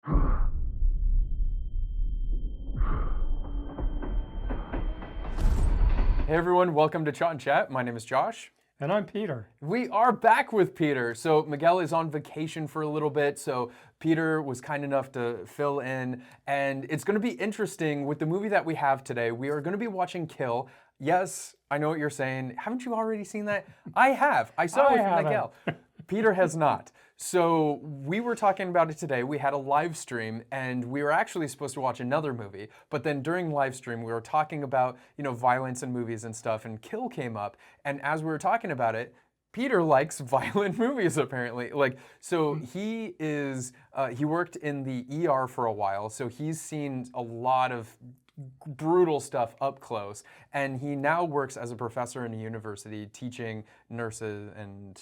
Hey everyone, welcome to ChaatNChat. My name is Josh. And I'm Peter. We are back with Peter. So Miguel is on vacation for a little bit, so Peter was kind enough to fill in. And it's going to be interesting with the movie that we have today. We are going to be watching Kill. Yes, I know what you're saying. Haven't you already seen that? I have. I saw it with Miguel. Peter has not. So we were talking about it today. We had a live stream and we were actually supposed to watch another movie. But then during live stream, we were talking about, violence in movies and stuff, and Kill came up. And as we were talking about it, Peter likes violent movies apparently. So he worked in the ER for a while. So he's seen a lot of brutal stuff up close. And he now works as a professor in a university teaching nurses and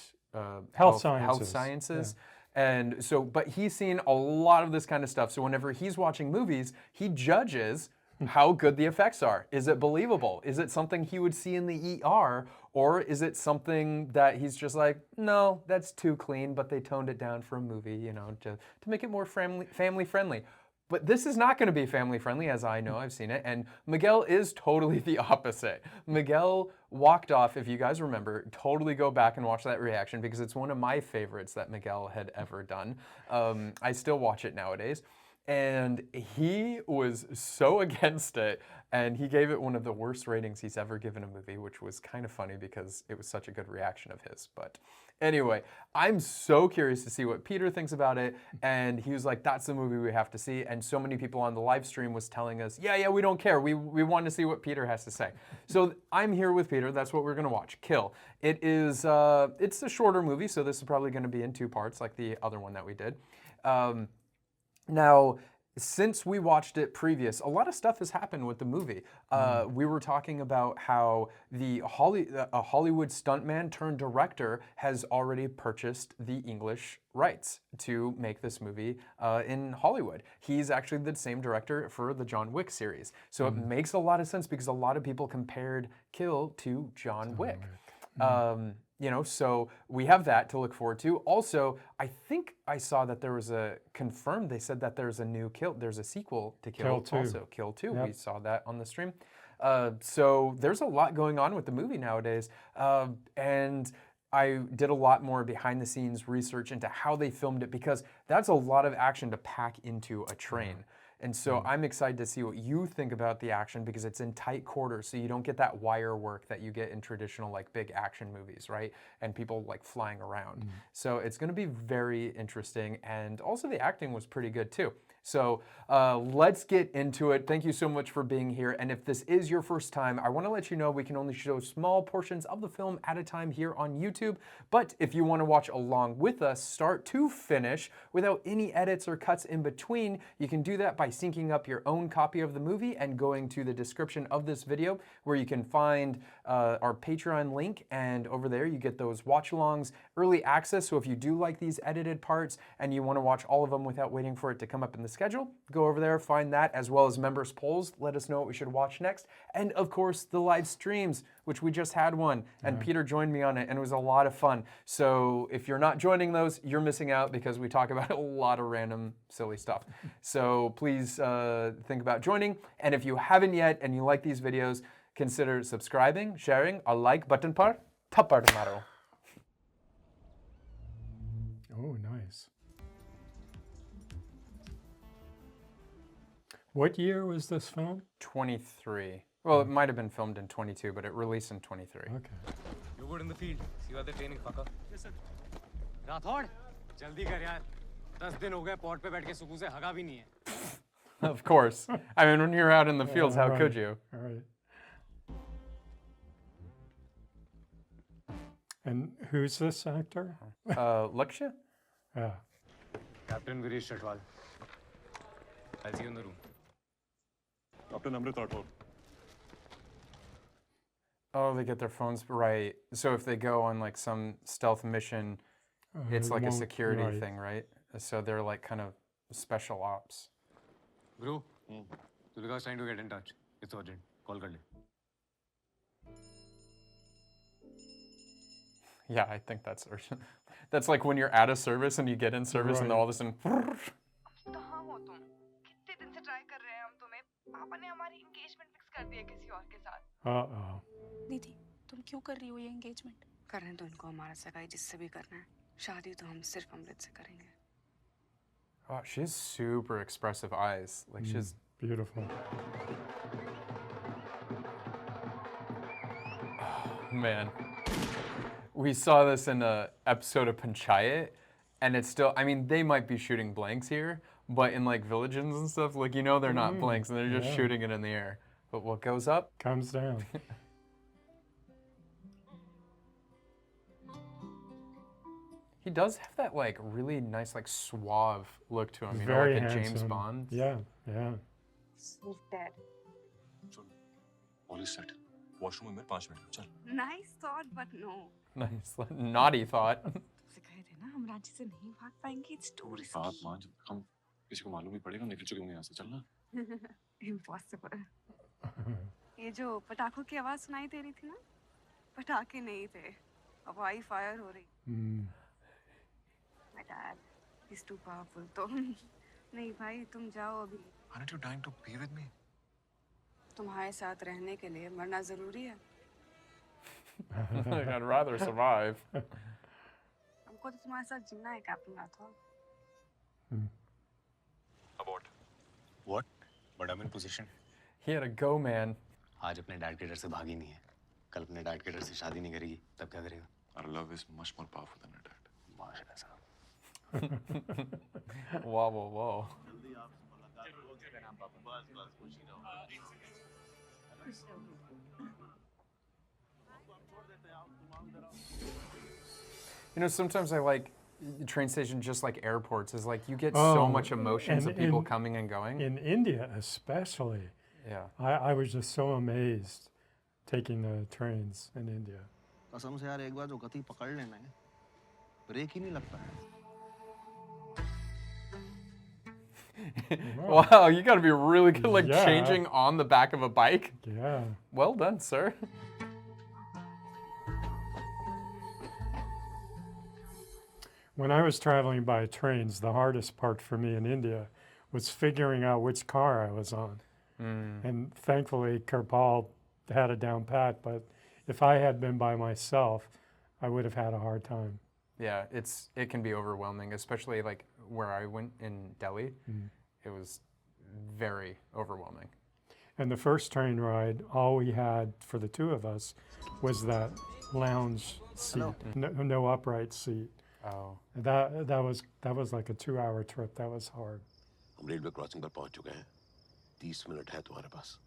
health sciences. Yeah. And so, but he's seen a lot of this kind of stuff. So whenever he's watching movies, he judges how good the effects are. Is it believable? Is it something he would see in the ER? Or is it something that he's just like, no, that's too clean, but they toned it down for a movie, to make it more family friendly. But this is not going to be family friendly, as I know, I've seen it. And Miguel is totally the opposite. Miguel walked off, if you guys remember, totally go back and watch that reaction because it's one of my favorites that Miguel had ever done. I still watch it nowadays. And he was so against it, and he gave it one of the worst ratings he's ever given a movie, which was kind of funny because it was such a good reaction of his. But anyway, I'm so curious to see what Peter thinks about it, and he was like, that's the movie we have to see. And so many people on the live stream was telling us, yeah, we don't care. We want to see what Peter has to say. So I'm here with Peter. That's what we're going to watch, Kill. It is, it's a shorter movie, so this is probably going to be in 2 parts like the other one that we did. Now, since we watched it previous, a lot of stuff has happened with the movie. We were talking about how a Hollywood stuntman turned director has already purchased the English rights to make this movie in Hollywood. He's actually the same director for the John Wick series. So it makes a lot of sense because a lot of people compared Kill to John Wick. So we have that to look forward to. Also, I think I saw that there was they said that there's a new Kill, there's a sequel to Kill 2. Also, Kill 2, yep. We saw that on the stream. So there's a lot going on with the movie nowadays. And I did a lot more behind the scenes research into how they filmed it because that's a lot of action to pack into a train. And so I'm excited to see what you think about the action because it's in tight quarters, so you don't get that wire work that you get in traditional big action movies, right? And people flying around. So it's going to be very interesting, and also the acting was pretty good too. So let's get into it. Thank you so much for being here. And if this is your first time, I want to let you know we can only show small portions of the film at a time here on YouTube. But if you want to watch along with us, start to finish, without any edits or cuts in between, you can do that by syncing up your own copy of the movie and going to the description of this video where you can find our Patreon link. And over there you get those watch-alongs, early access. So if you do like these edited parts and you want to watch all of them without waiting for it to come up in the schedule, go over there, find that, as well as members polls. Let us know what we should watch next. And of course, the live streams, which we just had one, and Peter joined me on it, and it was a lot of fun. So if you're not joining those, you're missing out because we talk about a lot of random silly stuff. So please think about joining. And if you haven't yet and you like these videos, consider subscribing, sharing, a like button par tappar maro. Oh, nice. What year was this film? 23. Well, it might have been filmed in 22, but it released in 23. Okay. You good in the field? See you at the training, fucker. Yes, sir. Rathod, jaldi kar yaar. 10 din ho gaye pod pe baith ke sukun se haga bhi nahi hai. Of course. I mean, when you're out in the fields, how could you? All right. And who's this actor? Lakshya? Yeah. Captain Viresh Shatwal. I'll see you in the room. Captain Amrit Rathod. Oh, they get their phones right. So if they go on some stealth mission, it's like a security thing, right? So they're kind of special ops. Bro, Tulika's trying to get in touch. It's urgent. Call kar le. Yeah, I think that's urgent. That's like when you're out of service and you get in service and all of a sudden... हो तुम? कितने दिन से try कर रहे हैं हम तुम्हें। पापा ने हमारी एंगेजमेंट फिक्स कर दी है किसी और के साथ। Uh-oh. दीदी तुम क्यों कर रही हो ये एंगेजमेंट? करने दो इनको हमारा सगाई जिससे भी करना है। शादी तो हम सिर्फ अमृत से करेंगे। Oh, she has super expressive eyes. Like she's Beautiful. man. We saw this in a episode of Panchayat, and it's still. I mean, they might be shooting blanks here, but in like villages and stuff, like you know, they're not blanks, and they're just yeah. shooting it in the air. But what goes up? Comes down. He does have that like really nice, like suave look to him. You know, Very like a handsome. James Bond. Yeah, yeah. He's dead. Soon, all is set. Washroom में 5 minute चल. Nice thought, but no. Nice, naughty thought. तुमसे कहे थे ना हम रांची से नहीं भाग पाएंगे. It's too बात risky. मान जब हम किसी को मालूम ही पड़ेगा निकल चुके होंगे यहाँ से चलना. Impossible. ये जो पटाखों की आवाज सुनाई दे रही थी ना, पटाखे नहीं थे, हवाई फायर हो रही. My dad, he's too powerful. तो नहीं भाई तुम जाओ अभी. Aren't you dying to be with me? तुम्हारे साथ रहने के लिए मरना जरूरी है. I'd rather survive. हमको तो तुम्हारे साथ जीना है captain Rathore. Abort. What? But I'm in position. He had a go, man. आज अपने डैड के डर से भागी नहीं है, कल अपने डैड के डर से शादी नहीं करेगी, तब क्या करेगा? Our love is much more powerful than our dad. माशाल्लाह साहब. Whoa, whoa, whoa. You know, sometimes I like train stations just like airports. Is like you get so Oh, much emotions and of people in- coming and going. In India, especially, Yeah. I was just so amazed taking the trains in India. कसम से यार एक बार जो गति पकड़ लेना है break ही नहीं लगता है. Wow, you got to be really good, like Yeah. changing on the back of a bike. Yeah. Well done, sir. When I was traveling by trains, the hardest part for me in India was figuring out which car I was on. And thankfully, Kirpal had it down pat, but if I had been by myself, I would have had a hard time. Yeah, it can be overwhelming, especially like where I went in Delhi. It was very overwhelming. And the first train ride, all we had for the two of us was that lounge seat, no upright seat. Oh. That was like a 2-hour trip. That was hard. हम railway crossing पर पहुंच चुके हैं. 30 minute है तुम्हारे पास.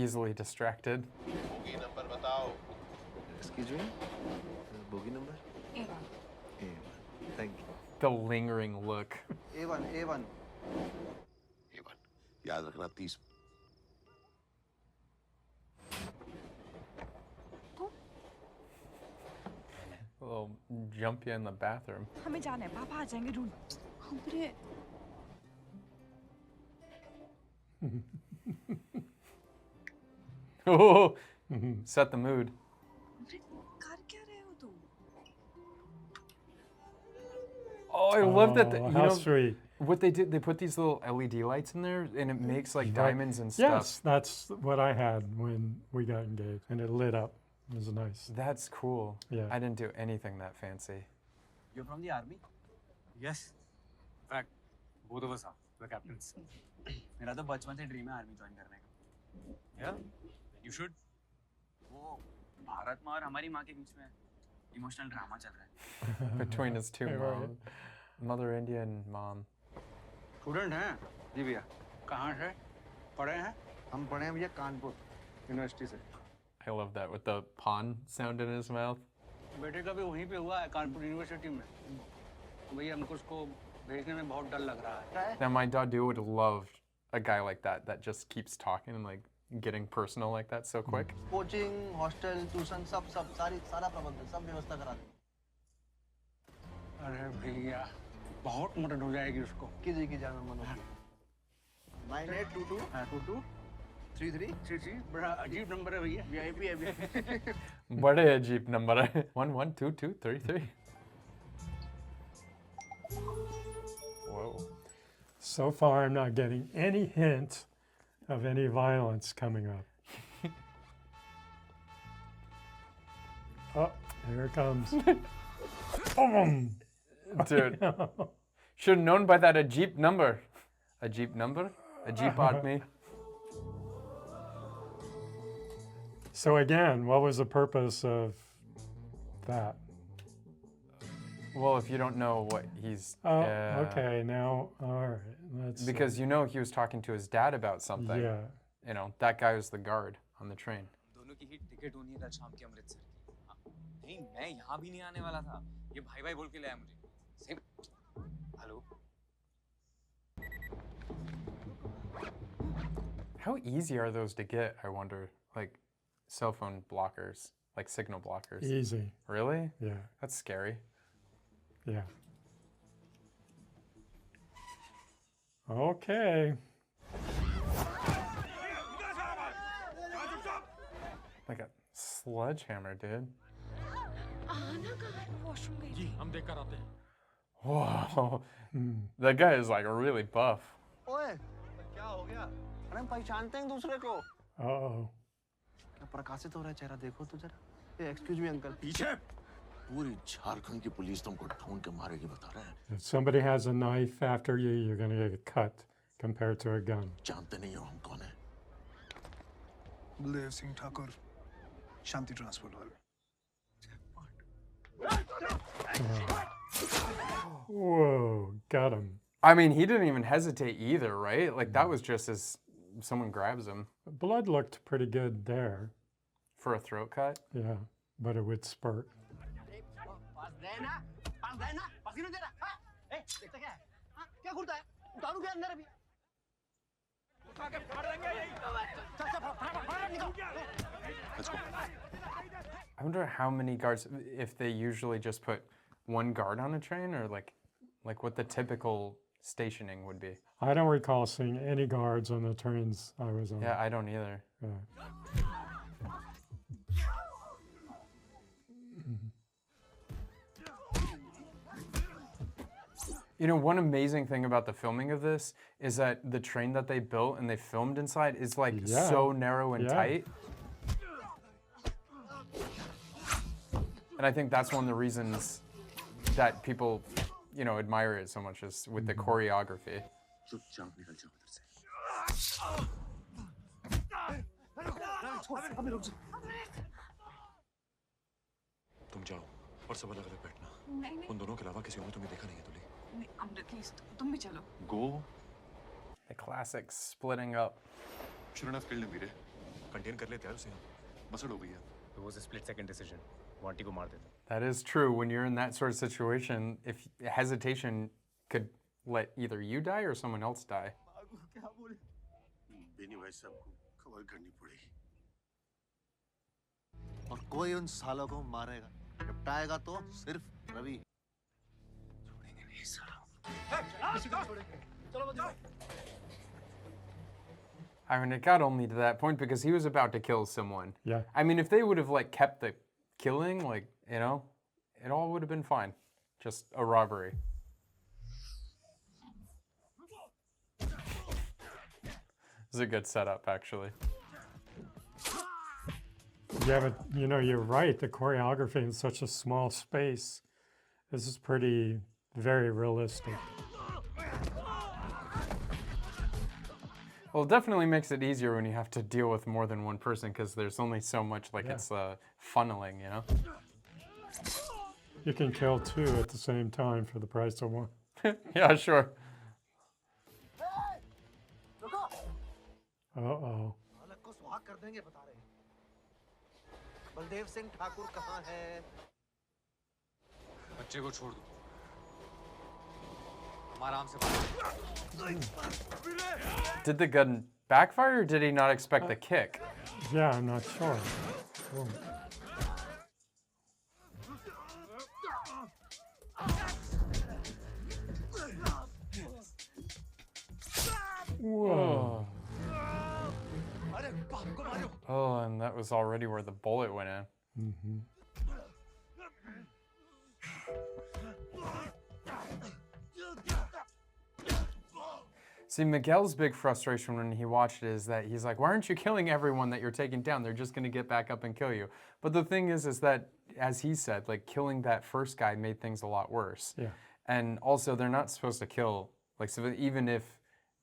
Easily distracted. Bogie number बताओ. Excuse me? Bogie number? A1. A1. Thank you. The lingering look. A1. A1. याद रखना 30. A little jump you in the bathroom. हमें जाना है, पापा आ जाएंगे ढूंढ. हमरे Oh, set the mood. कर क्या रहे हो तुम? Oh, I love that. Oh, You how know sweet. what they did? They put these little LED lights in there, and it makes like diamonds and stuff. Yes, that's what I had when we got engaged, and it lit up. It was nice. That's cool. Yeah. I didn't do anything that fancy. You're from the army? Yes. In fact, both of us are the captains. मेरा तो बचपन से dream है army join करने का. Yeah. You should. वो भारत माँ और हमारी माँ के बीच में इमोशनल ड्रामा चल रहा है. Between his two Right. moms, Mother India and Mom. Student हैं? जी भैया. कहाँ से? पढ़े हैं? हम पढ़े हैं भैया कानपुर यूनिवर्सिटी से. I love that with the pawn sound in his mouth. बेटे का भी वहीं पे हुआ है कानपुर यूनिवर्सिटी में. भैया हमको उसको भेजने में बहुत डर लग रहा है. Now my Dadu would love a guy like that just keeps talking and like getting personal like that so quick. Coaching, hostel, tuition सब सारा प्रबंध सब व्यवस्था करा दी. अरे भैया बहुत मदद हो जाएगी उसको. की जान में मनो. 9822 33 बड़ा अजीब नंबर है भैया. VIP है. बड़े अजीब नंबर है. 112233. So far, I'm not getting any hint of any violence coming up. Oh, here it comes. Boom! Dude, should have known by that a Jeep number. A Jeep number? A Jeep Admi. So again, what was the purpose of that? Well, if you don't know what he's... Oh, okay, now, all right. Let's see. Because you know he was talking to his dad about something. Yeah. You know, that guy was the guard on the train. दोनों की ही ticket होनी है कल शाम की अमृतसर की। हाँ, नहीं मैं यहाँ भी नहीं आने वाला था। ये भाई भाई बोल के लाया मुझे। Same. Hello. How easy are those to get, I wonder? Like cell phone blockers, like signal blockers. Easy. Really? Yeah. That's scary. Yeah. Okay. Like a sledgehammer, dude. हम देख कर आते हैं। Whoa. That guy is like really buff. ओए, क्या हो गया? अरे हम पहचानते हैं एक दूसरे को। Uh-oh. क्या प्रकाशित हो रहा है चेहरा देखो तो जरा। ये एक्सक्यूज मी अंकल। पीछे पूरी झारखंड की पुलिस तुमको ढूंढ के मारेगी बता रहे हैं। If somebody has a knife after you, you're going to get cut compared to a gun. जानते नहीं हो हम कौन है? बलदेव सिंह ठाकुर, शांति ट्रांसपोर्ट वाले। Whoa, got him. I mean, he didn't even hesitate either, right? Like that was just as someone grabs him Blood looked pretty good there. for a throat cut. Yeah, but it would spurt. Let's go. I wonder how many guards, if they usually just put one guard on a train, or like what the typical stationing would be. I don't recall seeing any guards on the trains I was on. Yeah, I don't either. Yeah. You know, one amazing thing about the filming of this is that the train that they built and they filmed inside is like Yeah. so narrow and Yeah. tight. And I think that's one of the reasons that people, you know, admire it so much is with the choreography. चुपचाप निकल जाओ उधर से। तुम जाओ और सब अलग अलग बैठना। नहीं नहीं उन दोनों के अलावा किसी और ने तुम्हें देखा नहीं है तुली। नहीं अमृत प्लीज तुम भी चलो। Go. The classic splitting up. Sure enough, kill Veere. Contain कर लेते यार उसे हम। मसड़ हो गई है। It was a split second decision. वांटी को मार देते। That is true. When you're in that sort of situation, if hesitation could let either you die or someone else die. Beni भाई साहब को खबर करनी पड़ेगी। और कोई उन सालों को मारेगा। निपटाएगा तो सिर्फ रवि। छोड़ेंगे नहीं सालों। किसी को छोड़ेंगे। चलो बच्चों। I mean, it got only to that point because he was about to kill someone. Yeah. I mean, if they would have like kept the killing, like, you know, it all would have been fine. Just a robbery. This is a good setup, actually. Yeah, but you know, you're right. The choreography in such a small space, this is very realistic. Well, it definitely makes it easier when you have to deal with more than one person because there's only so much, like, Yeah. it's funneling, you know? You can kill two at the same time for the price of one. Yeah, sure. Uh-oh. अलग को सुहाग कर देंगे बता रहे हैं। बलदेव सिंह ठाकुर कहाँ है? बच्चे को छोड़ दो। हम आराम से बात। Did the gun backfire or did he not expect the kick? Yeah, I'm not sure. Whoa. Whoa. Oh, and that was already where the bullet went in. Mm-hmm. See, Miguel's big frustration when he watched it is that he's like, why aren't you killing everyone that you're taking down? They're just going to get back up and kill you. But the thing is that, as he said, like killing that first guy made things a lot worse. Yeah. And also, they're not supposed to kill, like, so even if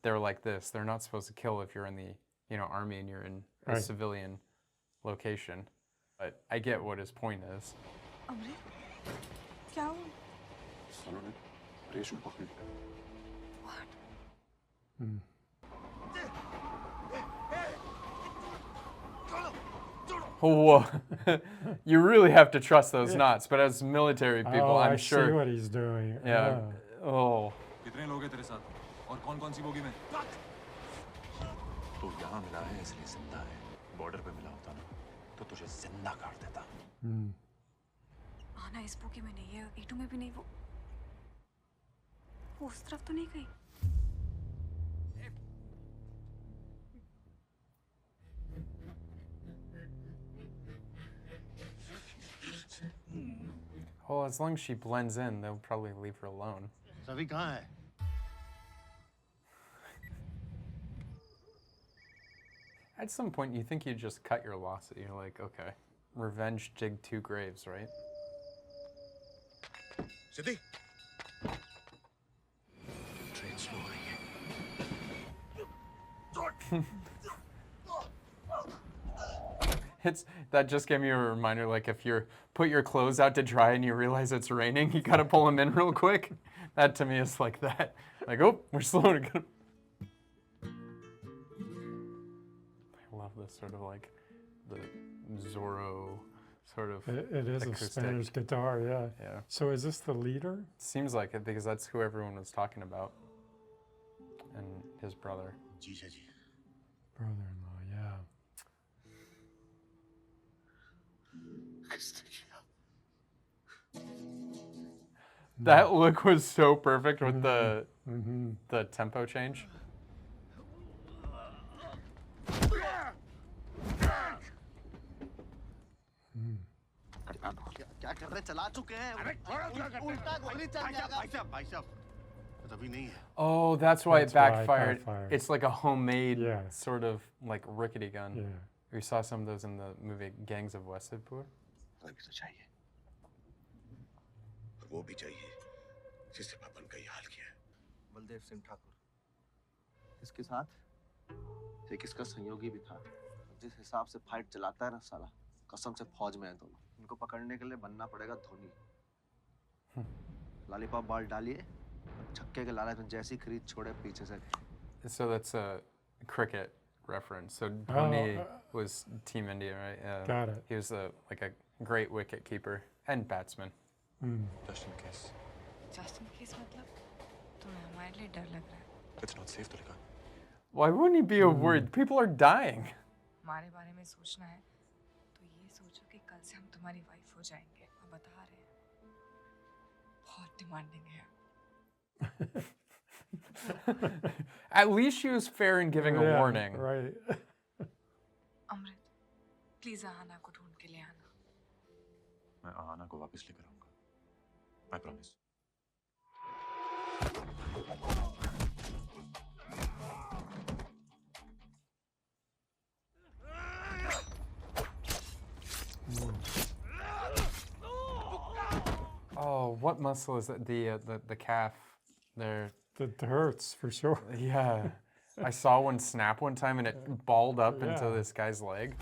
they're like this, they're not supposed to kill if you're in the, army and you're in a civilian location. But I get what his point is. अमृत क्या हुआ? सालों ने race को पकड़ लिया। Whoa. You really have to trust those knots, but as military people, I'm I sure. see what he's doing. Yeah. Oh. कितने लोग हैं तेरे साथ और कौन-कौन सी बोगी में? तो यहाँ मिला है इसलिए जिंदा है। बॉर्डर पे मिला होता ना तो तुझे जिंदा काट देता। आना इस बोगी में नहीं है, E2 में भी नहीं, वो उस तरफ तो नहीं गई। Well, as long as she blends in, they'll probably leave her alone. Ravi कहाँ है? At some point, you think you just cut your losses. You're like, okay, revenge dig 2 graves, right? Siddhi train slow हो रही है। That just gave me a reminder, like if you put your clothes out to dry and you realize it's raining, you gotta pull them in real quick. That to me is like that. Like, oh, we're slowing. I love this sort of like the Zorro sort of It is acoustic. a Spanish guitar, yeah. Yeah. So is this the leader? Seems like it because that's who everyone was talking about. And his brother. जीजा जी। Brother-in-law, yeah. That look was so perfect with the tempo change. क्या कर रहे? चला चुके हैं। उल्टा गोली चल जाएगा। भाई साहब, रवि नहीं है। Oh, that's why That's it why it backfired. backfired. It's like a homemade Yeah. sort of like rickety gun. Yeah. We saw some of those in the movie Gangs of Wasseypur. Ravi तो चाहिए और वो भी चाहिए जिससे पापन का ये हाल किया है। बलदेव सिंह ठाकुर। इसके साथ एक इसका सहयोगी भी था। जिस हिसाब से फाइट चलाता है ना साला, कसम से फौज में है दोनों। इनको पकड़ने के लिए बनना पड़ेगा धोनी। लॉलीपॉप बॉल डालिए, छक्के के लालच में जैसी खरीद छोड़े पीछे से। So that's a cricket reference. So Dhoni was Team India, right? Yeah. Got it. He was like a great wicket keeper and batsman. Just in case. Just in case मतलब तुम्हें हमारे लिए डर लग रहा है। It's not safe to लिखा। Why wouldn't he be worried? People are dying. हमारे बारे में सोचना है तो ये सोचो कि कल से हम तुम्हारी वाइफ हो जाएंगे। हम बता रहे हैं, बहुत डिमांडिंग है। At least she was fair in giving a warning. Right. Amrit, please आना को ढूंढ के ले आना। मैं आना को वापस लेकर आऊंगा। I promise. Oh, what muscle is that? The calf there. That hurts for sure. Yeah. I saw one snap one time and it balled up into Yeah. this guy's leg.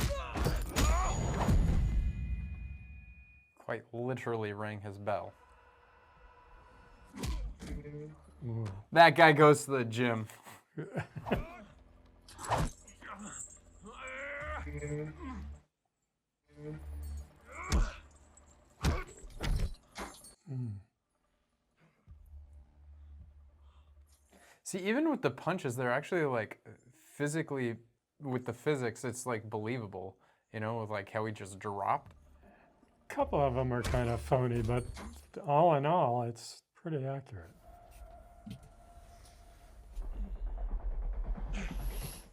Quite literally rang his bell. That guy goes to the gym. See, even with the punches, they're actually like physically, with the physics, it's like believable, with like how he just dropped. A couple of them are kind of phony, but all in all, it's pretty accurate.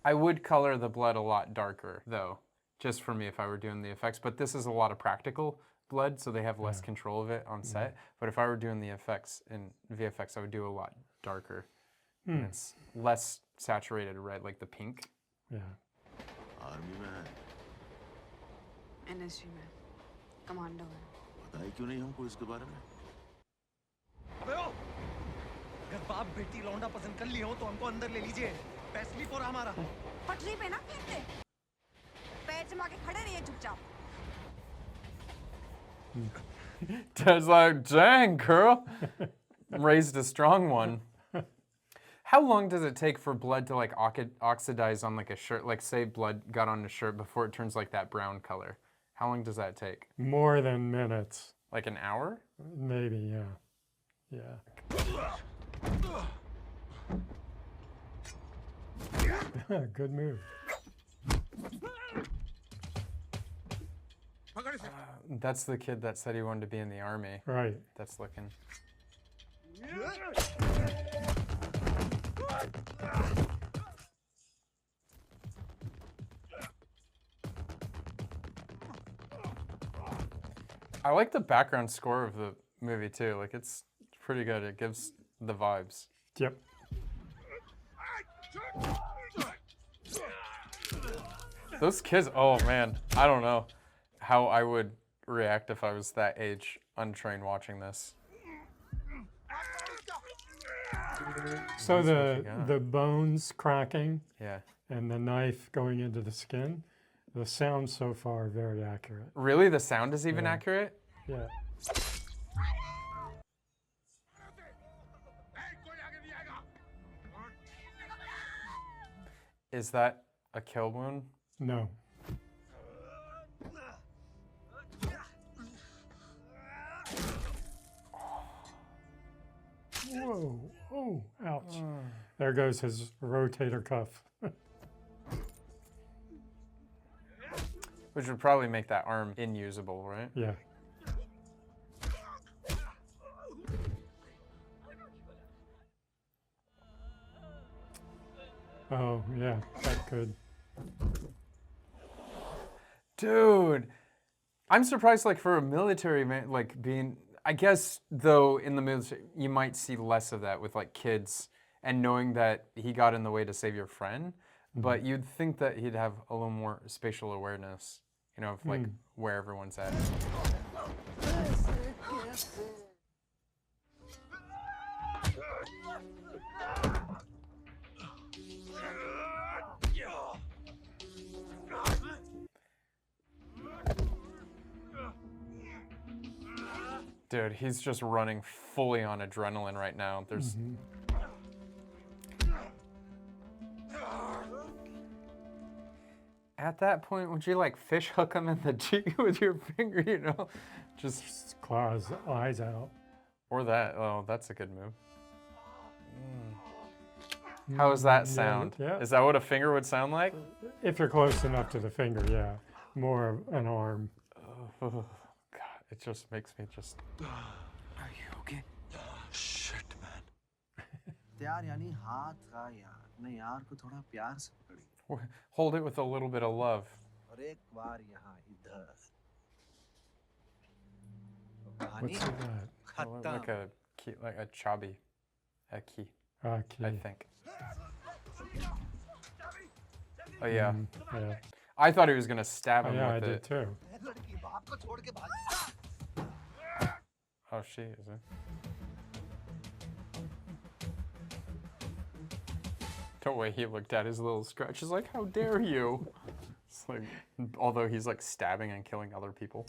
I would color the blood a lot darker, though, just for me if I were doing the effects. But this is a lot of practical blood, so they have less control of it on set. But if I were doing the effects in VFX, I would do a lot darker. And it's less saturated red, like the pink. Yeah. Army में है NSG में commando है। बताइए क्यों नहीं हमको इसके बारे में अगर बाप बेटी लौंडा पसंद कर लिए हो तो हमको अंदर ले लीजिए पैसली पोरा हमारा पटरी पे ना फेंकते पैर जमा के खड़े रहिए चुपचाप Dad's like, dang, girl. Raised a strong one. How long does it take for blood to like oxidize on like a shirt? Like say blood got on a shirt before it turns like that brown color. How long does that take? More than minutes. Like an hour? Maybe, yeah. Yeah. Good move. That's the kid that said he wanted to be in the army. Right. That's looking. I like the background score of the movie too. Like it's pretty good. It gives the vibes. Yep. Those kids, oh man, I don't know how I would react if I was that age, untrained watching this. So the bones cracking Yeah. and the knife going into the skin, the sound so far very accurate. Really? The sound is even Yeah. accurate? Yeah. Is that a kill wound? No. Whoa. Oh, ouch. There goes his rotator cuff. Which would probably make that arm inusable, right? Yeah. Oh, yeah, that could. Dude, I'm surprised, like, for a military man, like, being, I guess, though, in the military, you might see less of that with, like, kids and knowing that he got in the way to save your friend. But you'd think that he'd have a little more spatial awareness, you know, of, like, where everyone's at. Dude, he's just running fully on adrenaline right now. There's... At that point, would you like fish hook him in the cheek with your finger, you know? Just claw his eyes out. Or that. Oh, that's a good move. How does that sound? Yeah. Is that what a finger would sound like? If you're close enough to the finger, yeah. More of an arm. Oh, God, it just makes me just... Are you okay? Shit, man. प्यार यानी हाथ का यार अपने यार को थोड़ा प्यार से पकड़ी Hold it with a little bit of love. और एक बार यहाँ इधर What's that? Like a key, like a chabi, a key. Key. I think. Oh yeah. Yeah. I thought he was gonna stab Oh, him yeah, I with did it. too. Oh, she is it? The way he looked at his little scratch is like, how dare you? It's like, although he's like stabbing and killing other people.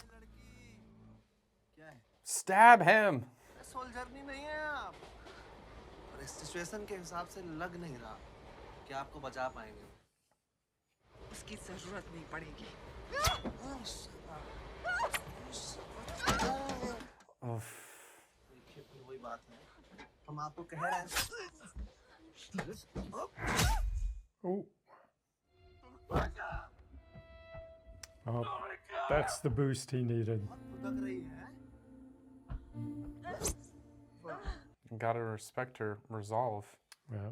Stab him! Soldier नहीं है आप और इस situation के हिसाब से लग नहीं रहा कि आपको बचा पाएंगे उसकी जरूरत नहीं पड़ेगी देखिए वही बात है हम आपको कह रहे हैं Oh. Oh, that's the boost he needed. Gotta respect her resolve. Yeah.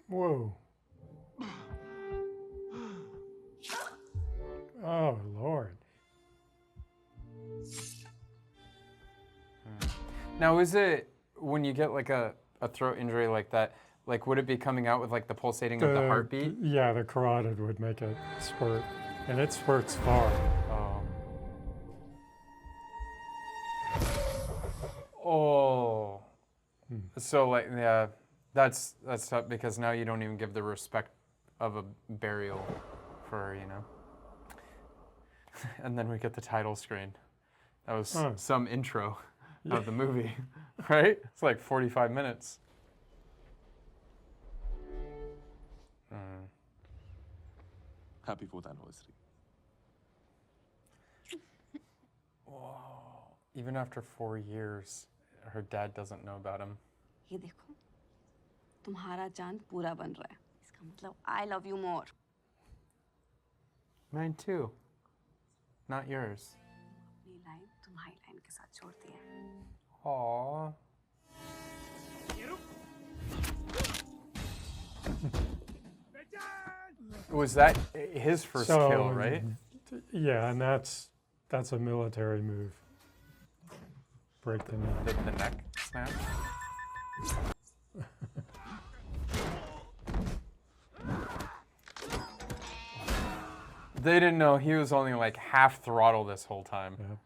Whoa. Now, is it when you get like a throat injury like that, like would it be coming out with like the pulsating of the heartbeat? Yeah, the carotid would make it spurt, and it spurts far. Oh. So like, yeah, that's tough because now you don't even give the respect of a burial for her, you know. And then we get the title screen. That was some intro of the movie, right? It's like 45 minutes. Happy 4th anniversary. Whoa. Even after 4 years, her dad doesn't know about him. ये देखो, तुम्हारा चांद पूरा बन रहा है. इसका मतलब I love you more. Mine too. Not yours. अपनी लाइन तुम्हारी लाइन के साथ छोड़ती है. Aww. Was that his first kill, right? Yeah, and that's a military move. Break the neck. The neck snap? They didn't know he was only like half throttle this whole time. Yeah.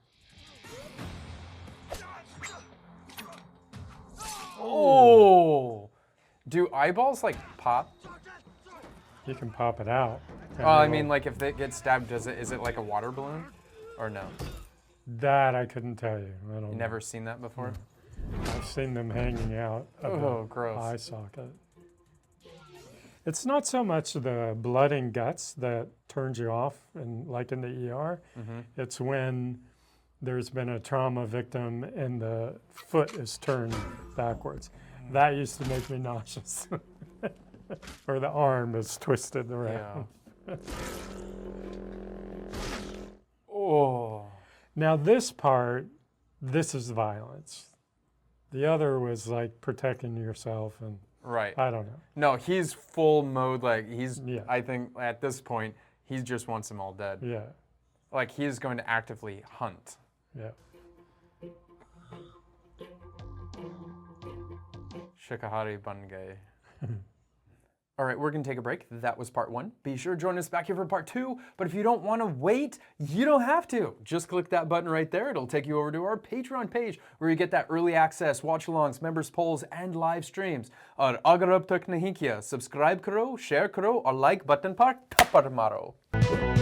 Oh! Do eyeballs like pop? You can pop it out. Oh, I mean, like if it gets stabbed, is it like a water balloon, or no? That I couldn't tell you. I don't know. Never seen that before. I've seen them hanging out of the gross. eye socket. It's not so much the blood and guts that turns you off, like in the ER. It's when there's been a trauma victim and the foot is turned backwards. That used to make me nauseous. Or the arm is twisted around. Yeah. Oh. Now this part, this is violence. The other was like protecting yourself and Right. I don't know. No, he's full mode. Like he's. Yeah. I think at this point he just wants them all dead. Yeah. Like he's going to actively hunt. Yeah. Shikahari ban gaye. All right, we're going to take a break. That was part 1. Be sure to join us back here for part 2. But if you don't want to wait, you don't have to. Just click that button right there. It'll take you over to our Patreon page where you get that early access, watch-alongs, members polls, and live streams. और अगर अब तक नहीं किया, subscribe करो, share करो और like button पर थप्पड़ मारो.